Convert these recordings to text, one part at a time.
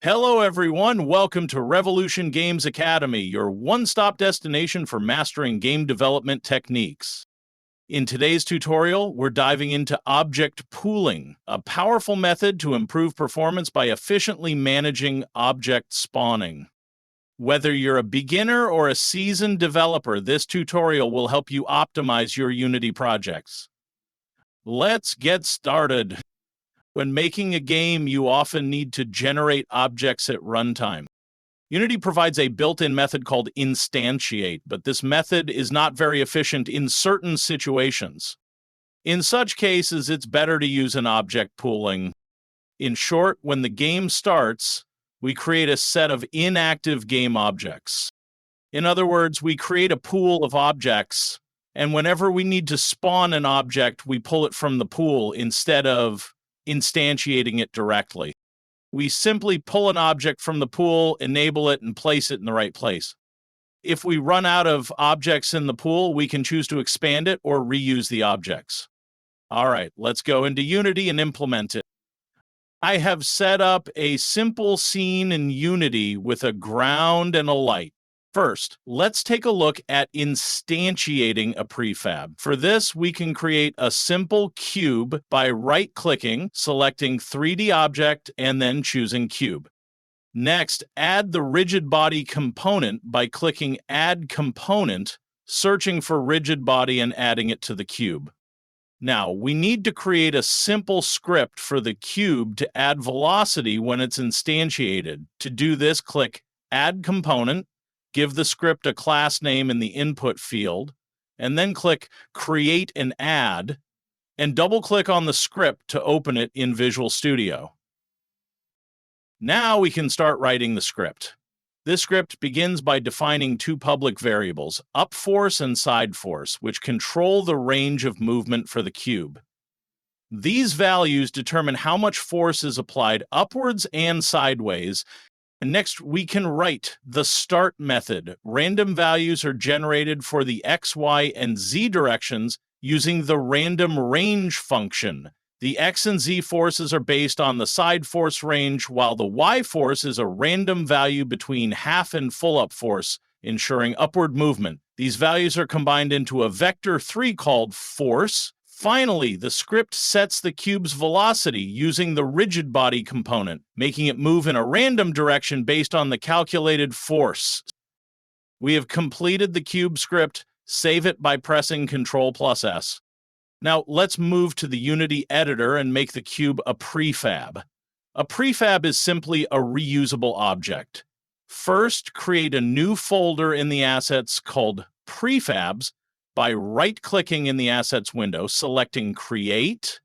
Hello, everyone. Welcome to Rev Games Academy, your one-stop destination for mastering game development techniques. In today's tutorial, we're diving into object pooling, a powerful method to improve performance by efficiently managing object spawning. Whether you're a beginner or a seasoned developer, this tutorial will help you optimize your Unity projects. Let's get started. When making a game, you often need to generate objects at runtime. Unity provides a built-in method called instantiate, but this method is not very efficient in certain situations. In such cases, it's better to use an object pooling. In short, when the game starts, we create a set of inactive game objects. In other words, we create a pool of objects, and whenever we need to spawn an object, we pull it from the pool instead of instantiating it directly. We simply pull an object from the pool, enable it, and place it in the right place. If we run out of objects in the pool, we can choose to expand it or reuse the objects. All right, let's go into Unity and implement it. I have set up a simple scene in Unity with a ground and a light. First, let's take a look at instantiating a prefab. For this, we can create a simple cube by right-clicking, selecting 3D object, and then choosing cube. Next, add the rigid body component by clicking Add Component, searching for rigid body and adding it to the cube. Now, we need to create a simple script for the cube to add velocity when it's instantiated. To do this, click Add Component, give the script a class name in the input field, and then click Create and Add, and double-click on the script to open it in Visual Studio. Now we can start writing the script. This script begins by defining two public variables, up force and side force, which control the range of movement for the cube. These values determine how much force is applied upwards and sideways. And next, we can write the start method. Random values are generated for the X, Y, and Z directions using the random range function. The X and Z forces are based on the side force range, while the Y force is a random value between half and full up force, ensuring upward movement. These values are combined into a vector 3 called force. Finally, the script sets the cube's velocity using the rigid body component, making it move in a random direction based on the calculated force. We have completed the cube script. Save it by pressing Ctrl+S. Now, let's move to the Unity editor and make the cube a prefab. A prefab is simply a reusable object. First, create a new folder in the assets called prefabs by right-clicking in the Assets window, selecting Create,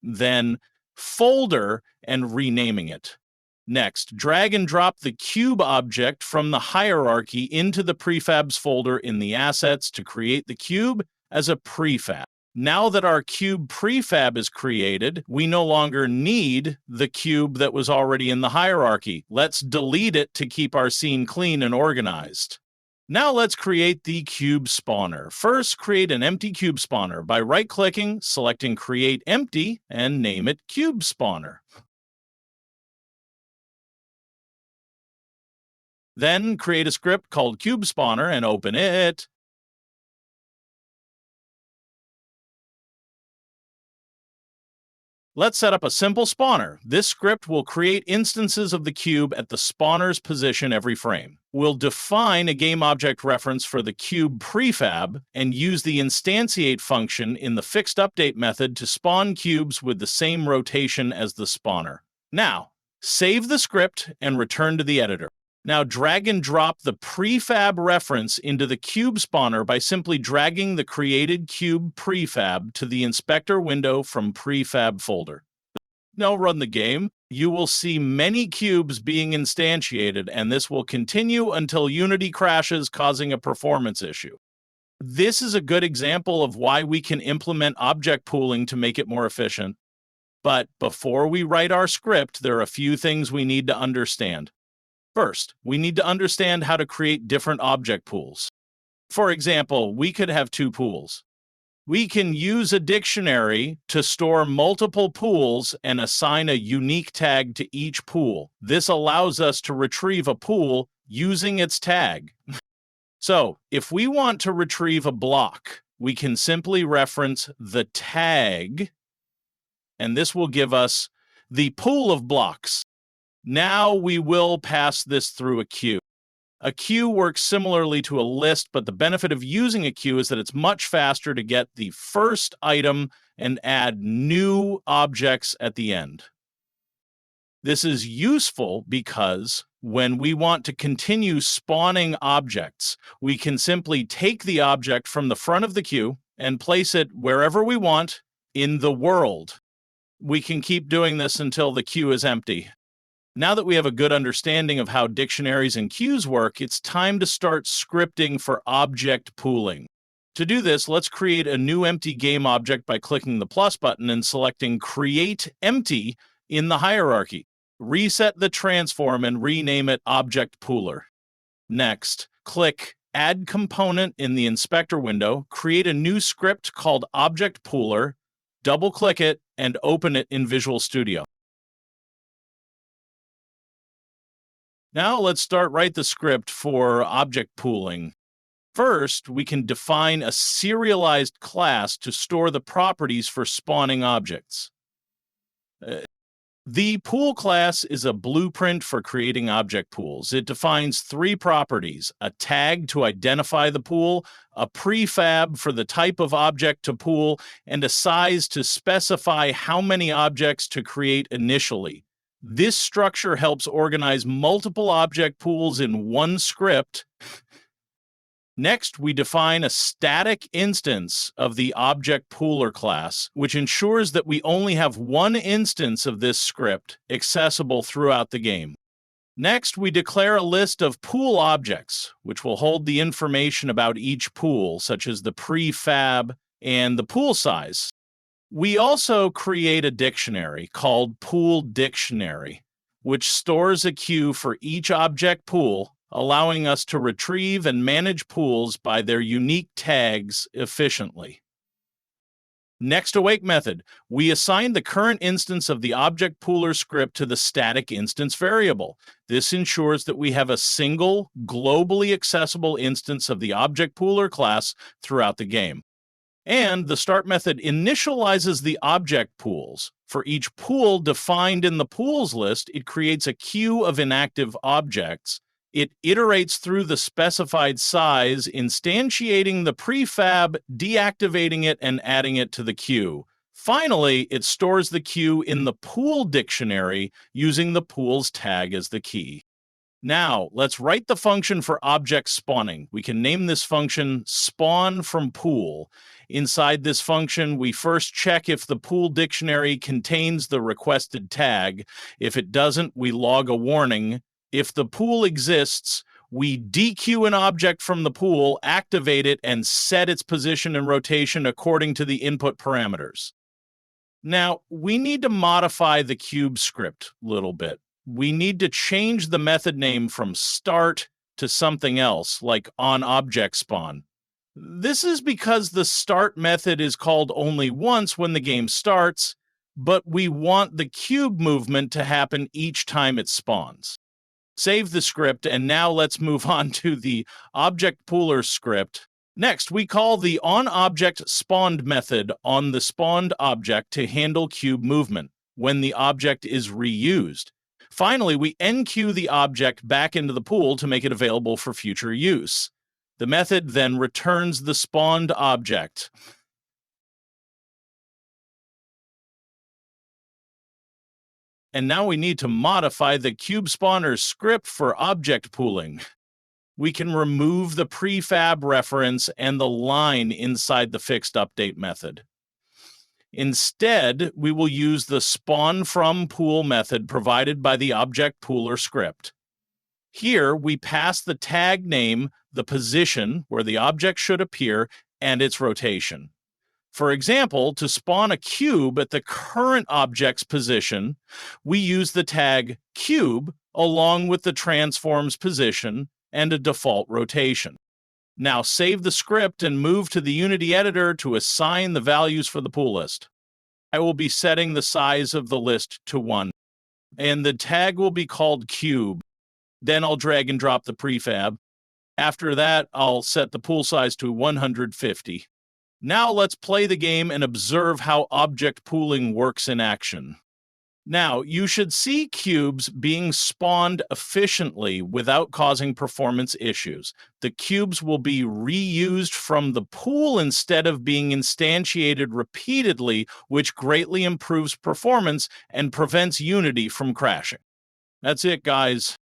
then Folder, and renaming it. Next, drag and drop the cube object from the hierarchy into the Prefabs folder in the Assets to create the cube as a prefab. Now that our cube prefab is created, we no longer need the cube that was already in the hierarchy. Let's delete it to keep our scene clean and organized. Now let's create the cube spawner. First, create an empty cube spawner by right-clicking, selecting Create Empty, and name it Cube Spawner. Then create a script called Cube Spawner and open it. Let's set up a simple spawner. This script will create instances of the cube at the spawner's position every frame. We'll define a game object reference for the cube prefab and use the instantiate function in the fixed update method to spawn cubes with the same rotation as the spawner. Now, save the script and return to the editor. Now drag and drop the prefab reference into the cube spawner by simply dragging the created cube prefab to the inspector window from prefab folder. Now run the game. You will see many cubes being instantiated, and this will continue until Unity crashes, causing a performance issue. This is a good example of why we can implement object pooling to make it more efficient. But before we write our script, there are a few things we need to understand. First, we need to understand how to create different object pools. For example, we could have two pools. We can use a dictionary to store multiple pools and assign a unique tag to each pool. This allows us to retrieve a pool using its tag. So, if we want to retrieve a block, we can simply reference the tag, and this will give us the pool of blocks. Now we will pass this through a queue. A queue works similarly to a list, but the benefit of using a queue is that it's much faster to get the first item and add new objects at the end. This is useful because when we want to continue spawning objects, we can simply take the object from the front of the queue and place it wherever we want in the world. We can keep doing this until the queue is empty. Now that we have a good understanding of how dictionaries and queues work, it's time to start scripting for object pooling. To do this, let's create a new empty game object by clicking the plus button and selecting Create Empty in the hierarchy. Reset the transform and rename it Object Pooler. Next, click Add Component in the inspector window, create a new script called Object Pooler, double-click it, and open it in Visual Studio. Now let's write the script for object pooling. First, we can define a serialized class to store the properties for spawning objects. The pool class is a blueprint for creating object pools. It defines 3 properties: a tag to identify the pool, a prefab for the type of object to pool, and a size to specify how many objects to create initially. This structure helps organize multiple object pools in one script. Next, we define a static instance of the object pooler class, which ensures that we only have one instance of this script accessible throughout the game. Next, we declare a list of pool objects, which will hold the information about each pool, such as the prefab and the pool size. We also create a dictionary called Pool Dictionary, which stores a queue for each object pool, allowing us to retrieve and manage pools by their unique tags efficiently. Next awake method, we assign the current instance of the object pooler script to the static instance variable. This ensures that we have a single, globally accessible instance of the object pooler class throughout the game. And the start method initializes the object pools. For each pool defined in the pools list, it creates a queue of inactive objects. It iterates through the specified size, instantiating the prefab, deactivating it, and adding it to the queue. Finally, it stores the queue in the pool dictionary using the pools tag as the key. Now, let's write the function for object spawning. We can name this function spawn from pool. Inside this function, we first check if the pool dictionary contains the requested tag. If it doesn't, we log a warning. If the pool exists, we dequeue an object from the pool, activate it, and set its position and rotation according to the input parameters. Now, we need to modify the cube script a little bit. We need to change the method name from start to something else, like onObjectSpawn. This is because the start method is called only once when the game starts, but we want the cube movement to happen each time it spawns. Save the script, and now let's move on to the object pooler script. Next, we call the onObjectSpawned method on the spawned object to handle cube movement when the object is reused. Finally, we enqueue the object back into the pool to make it available for future use. The method then returns the spawned object. And now we need to modify the cube spawner script for object pooling. We can remove the prefab reference and the line inside the fixed update method. Instead, we will use the spawnFromPool method provided by the object pooler script. Here, we pass the tag name, the position where the object should appear, and its rotation. For example, to spawn a cube at the current object's position, we use the tag cube along with the transform's position and a default rotation. Now save the script and move to the Unity editor to assign the values for the pool list. I will be setting the size of the list to 1, and the tag will be called cube. Then I'll drag and drop the prefab. After that, I'll set the pool size to 150. Now let's play the game and observe how object pooling works in action. Now, you should see cubes being spawned efficiently without causing performance issues. The cubes will be reused from the pool instead of being instantiated repeatedly, which greatly improves performance and prevents Unity from crashing. That's it, guys.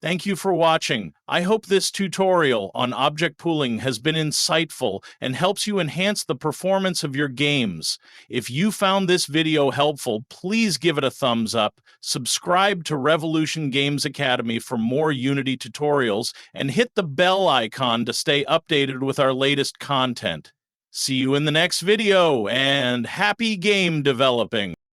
Thank you for watching. I hope this tutorial on object pooling has been insightful and helps you enhance the performance of your games. If you found this video helpful, please give it a thumbs up, subscribe to Revolution Games Academy for more Unity tutorials, and hit the bell icon to stay updated with our latest content. See you in the next video, and happy game developing!